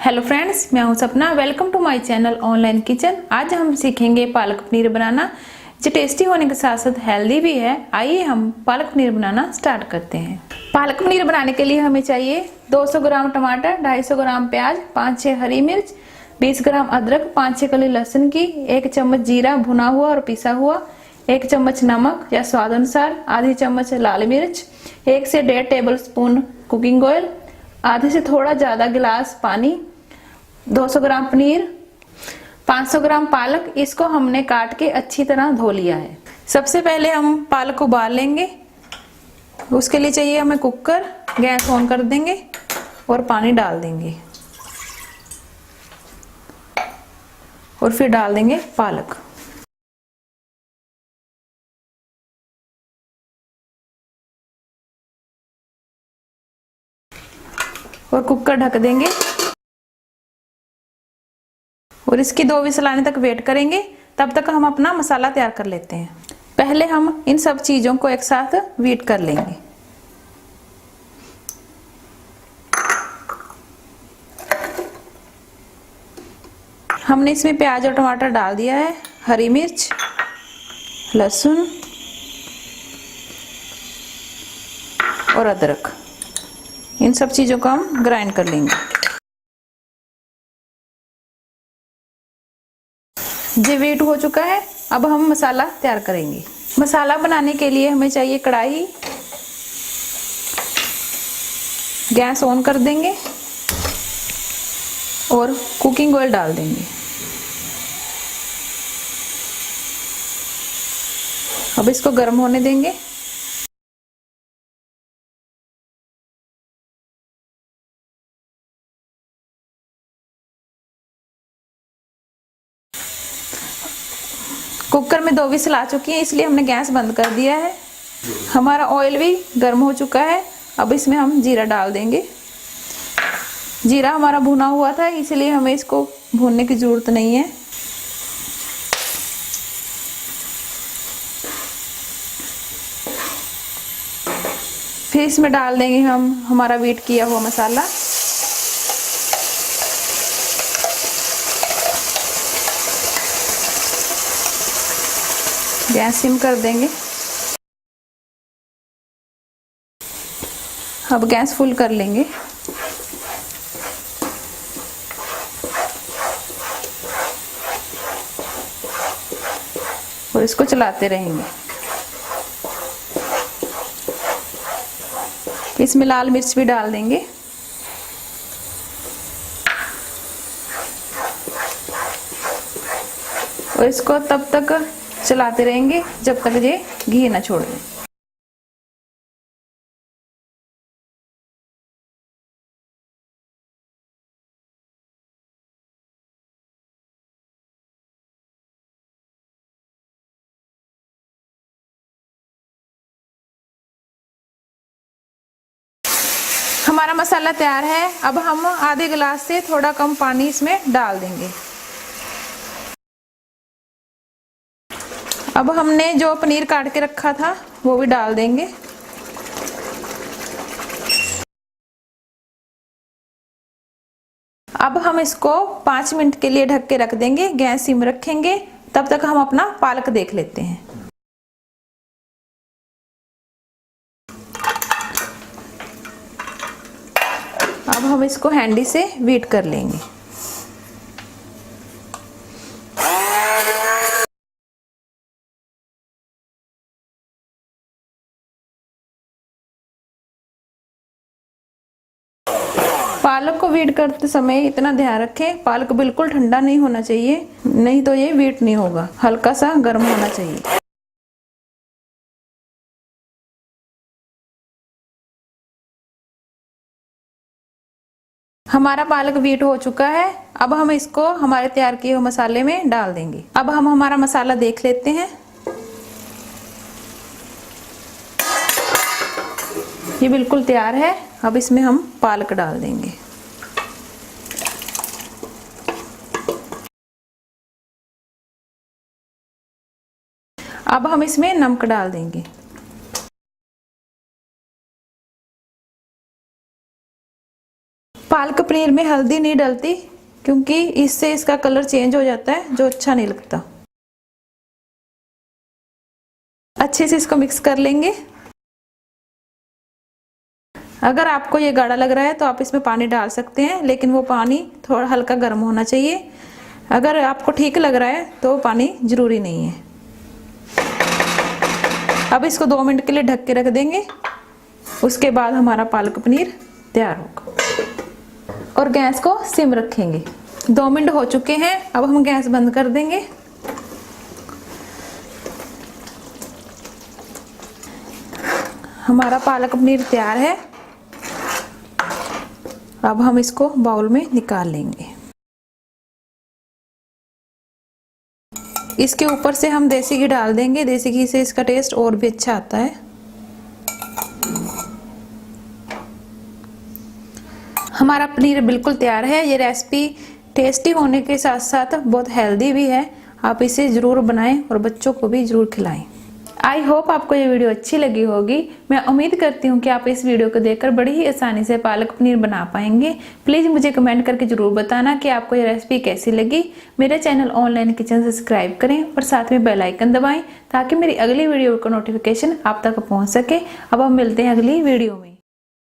Hello friends, मैं हूं Sapna. Welcome to my channel online kitchen. आज हम सीखेंगे पालक पनीर बनाना, जो टेस्टी होने के साथ साथ हेल्दी भी है। आइए हम पालक पनीर बनाना स्टार्ट करते हैं। पालक पनीर बनाने के लिए हमें चाहिए 200 ग्राम टमाटर, 250 ग्राम प्याज, 5-6 हरी मिर्च, 20 ग्राम अदरक, 5-6 कली लहसुन की, 1 चम्मच जीरा भुना हुआ और पिसा हुआ, 1 चम्मच नमक या स्वाद अनुसार, आधी चम्मच लाल मिर्च, 1 से 1.5 टेबल स्पून कुकिंग ऑयल, आधे से थोड़ा ज्यादा गिलास पानी, 200 ग्राम पनीर, 500 ग्राम पालक। इसको हमने काट के अच्छी तरह धो लिया है। सबसे पहले हम पालक को उबाल लेंगे। उसके लिए चाहिए हमें कुकर। गैस ऑन कर देंगे और पानी डाल देंगे और फिर डाल देंगे पालक और कुकर ढक देंगे और इसकी 2 विसल आने तक वेट करेंगे। तब तक हम अपना मसाला तैयार कर लेते हैं। पहले हम इन सब चीजों को एक साथ बीट कर लेंगे। हमने इसमें प्याज और टमाटर डाल दिया है, हरी मिर्च, लहसुन और अदरक। इन सब चीजों को हम ग्राइंड कर लेंगे। ये वेट हो चुका है। अब हम मसाला तैयार करेंगे। मसाला बनाने के लिए हमें चाहिए कढ़ाई। गैस ऑन कर देंगे और कुकिंग ऑयल डाल देंगे। अब इसको गर्म होने देंगे। कुकर में 2 विसल आ चुकी है, इसलिए हमने गैस बंद कर दिया है। हमारा ऑयल भी गर्म हो चुका है। अब इसमें हम जीरा डाल देंगे। जीरा हमारा भुना हुआ था, इसलिए हमें इसको भूनने की जरूरत नहीं है। फिर इसमें डाल देंगे हम हमारा बीट किया हुआ मसाला। गैस सिम कर देंगे। अब गैस फुल कर लेंगे और इसको चलाते रहेंगे। इसमें लाल मिर्च भी डाल देंगे और इसको तब तक चलाते रहेंगे जब तक ये घी ना छोड़ दे। हमारा मसाला तैयार है। अब हम आधे गिलास से थोड़ा कम पानी इसमें डाल देंगे। अब हमने जो पनीर काट के रखा था वो भी डाल देंगे। अब हम इसको 5 मिनट के लिए ढक के रख देंगे। गैस सिम रखेंगे। तब तक हम अपना पालक देख लेते हैं। अब हम इसको हैंडी से बीट कर लेंगे। पालक को बीट करते समय इतना ध्यान रखें, पालक बिल्कुल ठंडा नहीं होना चाहिए, नहीं तो ये बीट नहीं होगा। हल्का सा गर्म होना चाहिए। हमारा पालक बीट हो चुका है। अब हम इसको हमारे तैयार किए हुए मसाले में डाल देंगे। अब हम हमारा मसाला देख लेते हैं। ये बिल्कुल तैयार है। अब इसमें हम पालक डाल देंगे। अब हम इसमें नमक डाल देंगे। पालक पनीर में हल्दी नहीं डलती क्योंकि इससे इसका कलर चेंज हो जाता है, जो अच्छा नहीं लगता। अच्छे से इसको मिक्स कर लेंगे। अगर आपको ये गाढ़ा लग रहा है तो आप इसमें पानी डाल सकते हैं, लेकिन वो पानी थोड़ा हल्का गर्म होना चाहिए। अगर आपको ठीक लग रहा है तो पानी जरूरी नहीं है। अब इसको 2 मिनट के लिए ढक के रख देंगे। उसके बाद हमारा पालक पनीर तैयार होगा और गैस को सिम रखेंगे। 2 मिनट हो चुके हैं, अब हम गैस बंद कर देंगे। हमारा पालक पनीर तैयार है। अब हम इसको बाउल में निकाल लेंगे। इसके ऊपर से हम देसी घी डाल देंगे। देसी घी से इसका टेस्ट और भी अच्छा आता है। हमारा पनीर बिल्कुल तैयार है। ये रेसिपी टेस्टी होने के साथ साथ बहुत हेल्दी भी है। आप इसे ज़रूर बनाएं और बच्चों को भी ज़रूर खिलाएं। आई होप आपको ये वीडियो अच्छी लगी होगी। मैं उम्मीद करती हूँ कि आप इस वीडियो को देखकर बड़ी ही आसानी से पालक पनीर बना पाएंगे। प्लीज़ मुझे कमेंट करके ज़रूर बताना कि आपको ये रेसिपी कैसी लगी। मेरे चैनल ऑनलाइन किचन सब्सक्राइब करें और साथ में बेल आइकन दबाएं ताकि मेरी अगली वीडियो का नोटिफिकेशन आप तक पहुँच सके। अब हम मिलते हैं अगली वीडियो में।